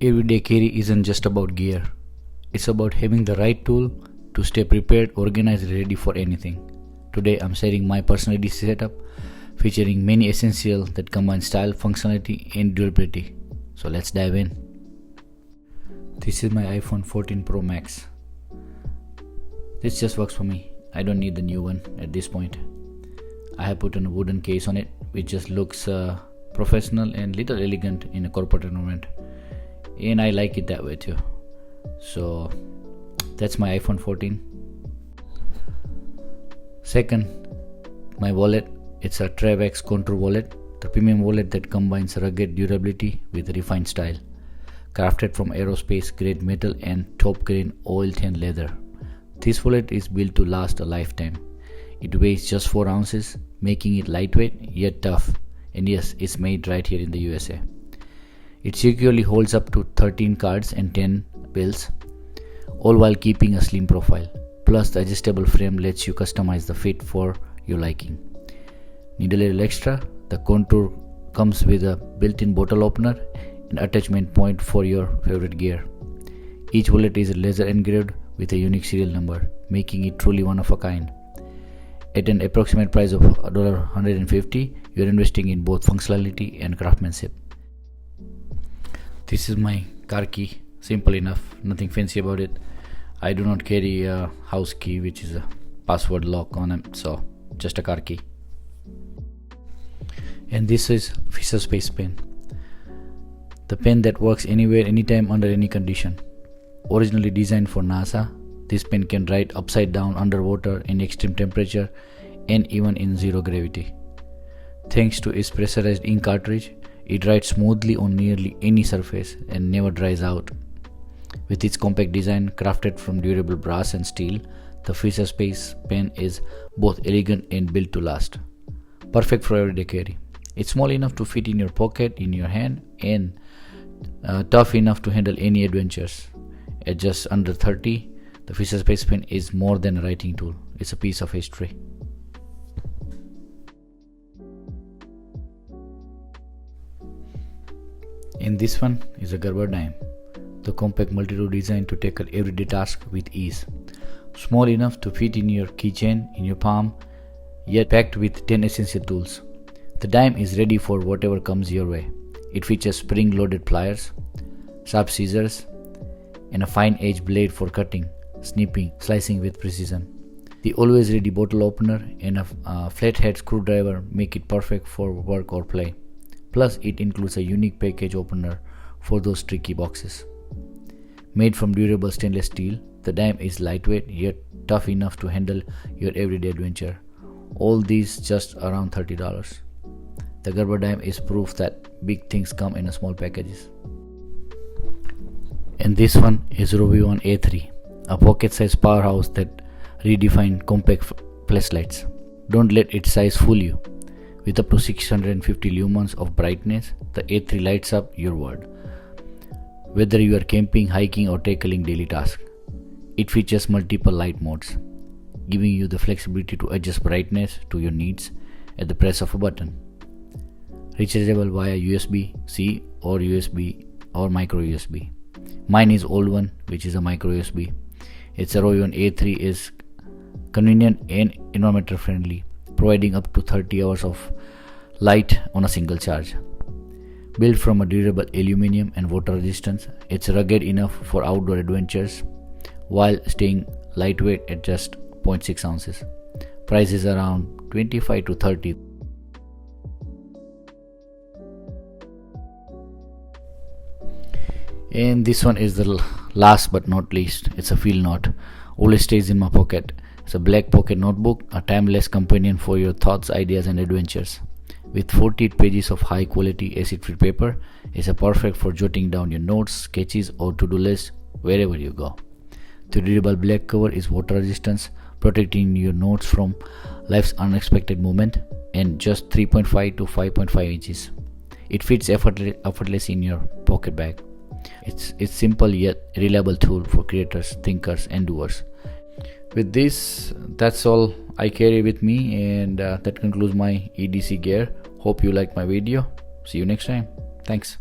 Everyday carry isn't just about gear. It's about having the right tool to stay prepared, organized, and ready for anything. Today I'm sharing my personal EDC setup featuring many essentials that combine style, functionality, and durability. So let's dive in. This is my iPhone 14 Pro Max. This just works for me. I don't need the new one at this point. I have put a wooden case on it, which just looks professional and little elegant in a corporate environment, and I like it that way too. So that's my iPhone 14. Second, my wallet. It's a Trayvax contour wallet, the premium wallet that combines rugged durability with refined style. Crafted from aerospace grade metal and top grade oil-tan leather. This wallet is built to last a lifetime. It weighs just 4 ounces, making it lightweight yet tough. And yes, it's made right here in the USA. It securely holds up to 13 cards and 10 bills, all while keeping a slim profile. Plus, the adjustable frame lets you customize the fit for your liking. Need a little extra? The contour comes with a built-in bottle opener and attachment point for your favorite gear. Each wallet is laser engraved with a unique serial number, making it truly one of a kind. At an approximate price of $150, you are investing in both functionality and craftsmanship. This is my car key. Simple enough, nothing fancy about it. I do not carry a house key, which is a password lock on it, so just a car key. And this is Fisher Space Pen, the pen that works anywhere, anytime, under any condition. Originally designed for NASA, this pen can write upside down underwater in extreme temperature and even in zero gravity. Thanks to its pressurized ink cartridge, it writes smoothly on nearly any surface and never dries out. With its compact design, crafted from durable brass and steel, the Fisher Space Pen is both elegant and built to last. Perfect for everyday carry. It's small enough to fit in your pocket, in your hand, and tough enough to handle any adventures. At just under 30, the Fisher Space Pen is more than a writing tool. It's a piece of history. And this one is a Gerber dime, the compact multi-tool designed to tackle everyday tasks with ease. Small enough to fit in your keychain, in your palm, yet packed with 10 essential tools. The dime is ready for whatever comes your way. It features spring-loaded pliers, sharp scissors, and a fine-edged blade for cutting, snipping, slicing with precision. The always-ready bottle opener and a flathead screwdriver make it perfect for work or play. Plus, it includes a unique package opener for those tricky boxes. Made from durable stainless steel, the dime is lightweight yet tough enough to handle your everyday adventure. All these just around $30. The Gerber dime is proof that big things come in small packages. And this one is RovyVon A3, a pocket-sized powerhouse that redefined compact flashlights. Don't let its size fool you. With up to 650 lumens of brightness, the A3 lights up your world. Whether you are camping, hiking, or tackling daily tasks, it features multiple light modes, giving you the flexibility to adjust brightness to your needs at the press of a button. Rechargeable via USB-C or USB or micro USB. Mine is old one, which is a micro USB. Its RovyVon A3 is convenient and environmental friendly, providing up to 30 hours of light on a single charge. Built from a durable aluminum and water resistance, it's rugged enough for outdoor adventures while staying lightweight at just 0.6 ounces. Price is around $25 to $30. And this one is the last but not least. It's a field note. Always stays in my pocket. It's a black pocket notebook, a timeless companion for your thoughts, ideas, and adventures. With 48 pages of high quality acid-free paper, it's perfect for jotting down your notes, sketches, or to-do lists wherever you go. The durable black cover is water resistant, protecting your notes from life's unexpected moment, and just 3.5 to 5.5 inches. It fits effortlessly in your pocket bag. It's simple yet reliable tool for creators, thinkers, and doers. With this, that's all I carry with me, and that concludes my EDC gear. Hope you liked my video. See you next time. Thanks.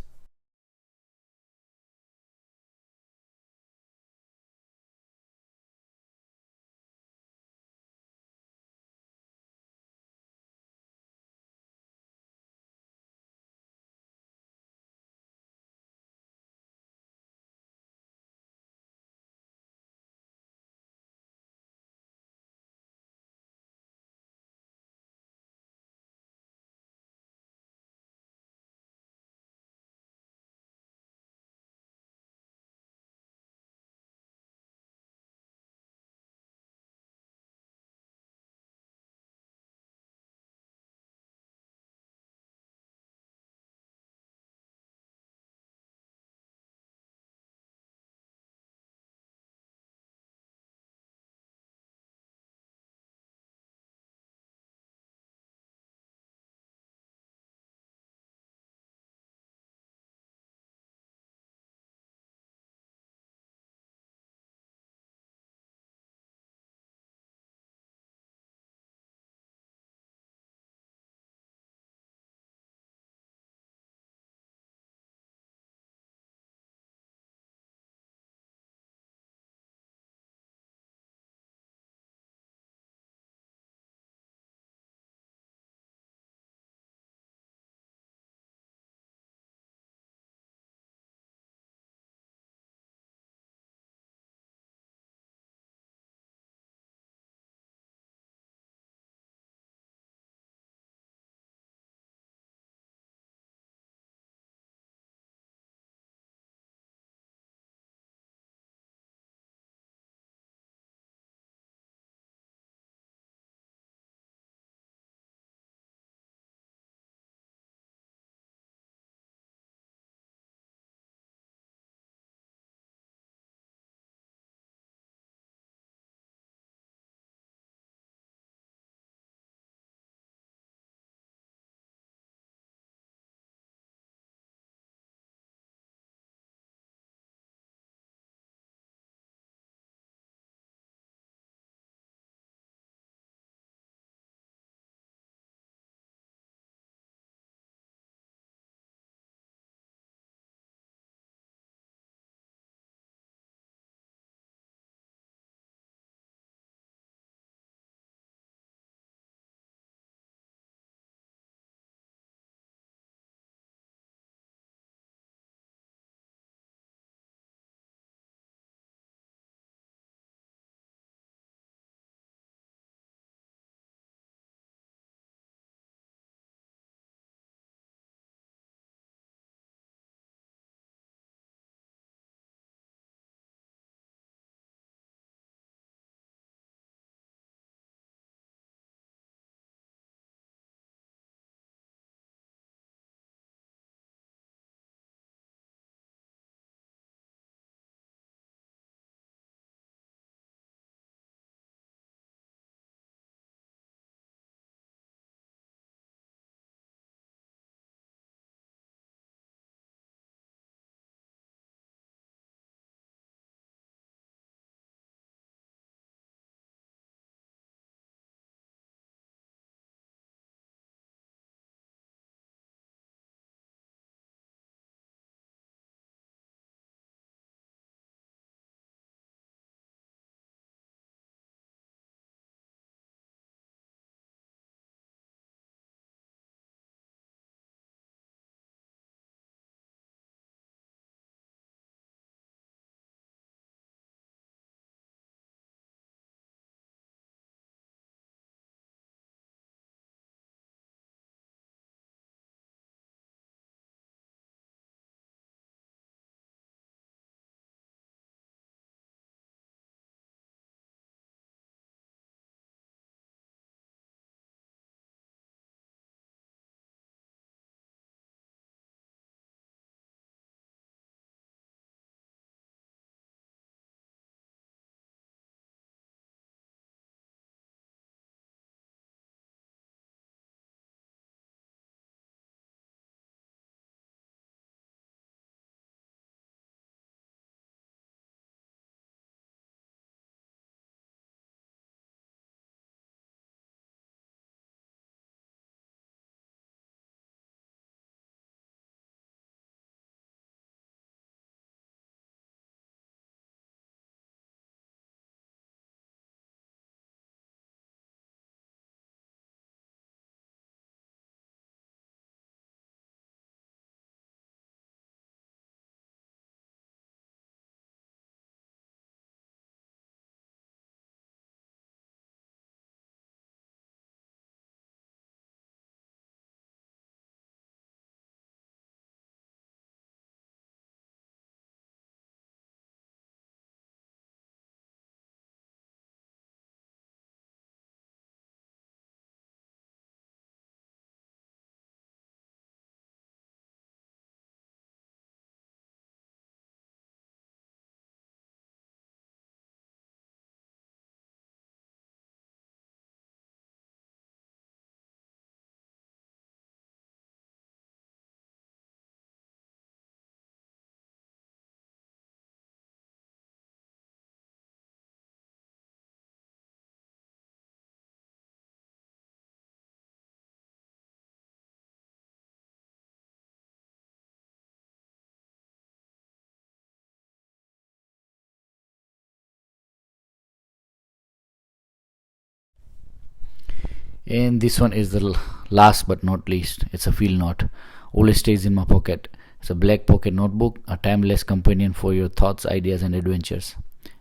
And this one is the last but not least. It's a field note. Always stays in my pocket. It's a black pocket notebook, a timeless companion for your thoughts, ideas, and adventures.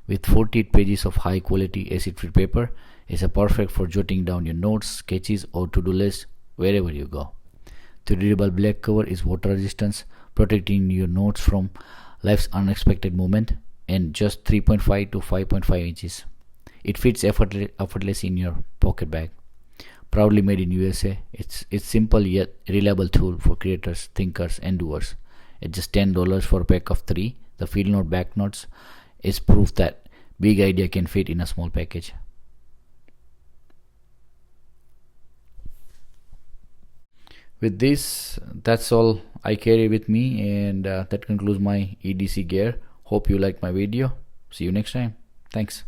With 48 pages of high quality acid-free paper, it's a perfect for jotting down your notes, sketches, or to-do lists wherever you go. The readable black cover is water resistant, protecting your notes from life's unexpected moment, and just 3.5 to 5.5 inches. It fits effortlessly in your pocket bag. Proudly made in USA, it's simple yet reliable tool for creators, thinkers, and doers. It's just $10 for a pack of 3. The field note back notes is proof that big idea can fit in a small package. With this, that's all I carry with me, and that concludes my EDC gear. Hope you liked my video. See you next time. Thanks.